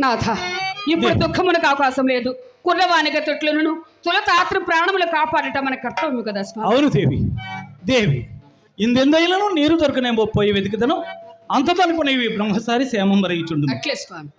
నాథ, ఇప్పుడు దుఃఖమునకు అవకాశం లేదు. కుర్రవానిక తొట్లను తులతాత్ర ప్రాణములు కాపాడటం మన కర్తవ్యం కదా స్వామి. అవును దేవి. దేవి ఇందెందైలను నీరు దొరకనేమో పోయి వెతుకుదను అంతదనుకునేవి బ్రహ్మసారి శ్యామం వరయిచుండు. అట్లే స్వామి.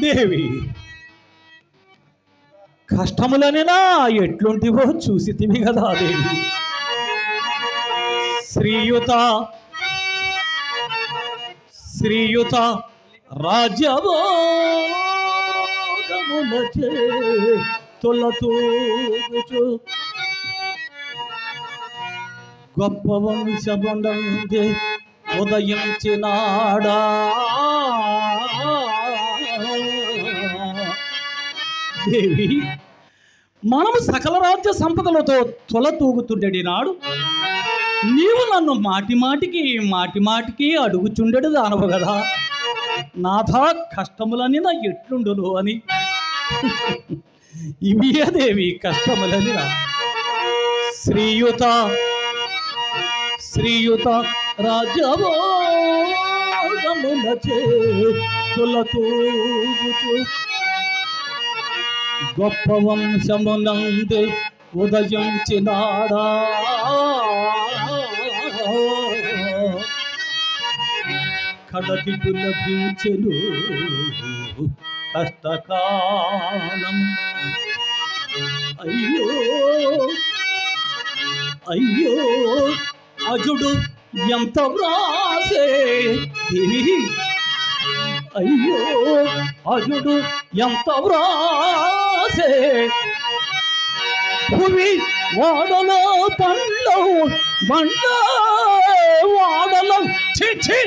దేవి కష్టములనేనా ఎట్లుంటివో చూసితివి కదా దేవి. శ్రీయుత రాజ్యభోగములచే తొలతూగుచు గొప్ప వంశమునందే ఉదయించినాడా. దేవి మనము సకల రాజ్య సంపదలతో తొలతూగుతుండేది నాడు నీవు నన్ను మాటి మాటికి అడుగుచుండెడు దానవు కదా. నాథా కష్టములని నా ఎట్లుండును అని. ఇవియే దేవి కష్టములని రా. శ్రీయుత రాజ్యభోగములచే తొలతూగుచు గొప్ప వంశమునందే ఉదయించినాడా. కడతికు లభించెను కష్టకాలం. అయ్యో అజుడు ఎంత వ్రాసే. అయ్యో అజుడు ఎంత వ్రాసే. భూమి వాడలో పండ్లో బండ వాడలో చిచి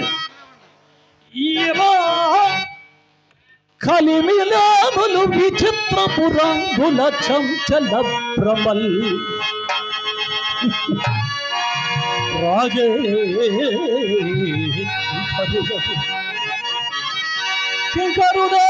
కలిమిలాములు విచిత్రపు రంగుల చంచల భ్రమల్. రాజే కింకరుడా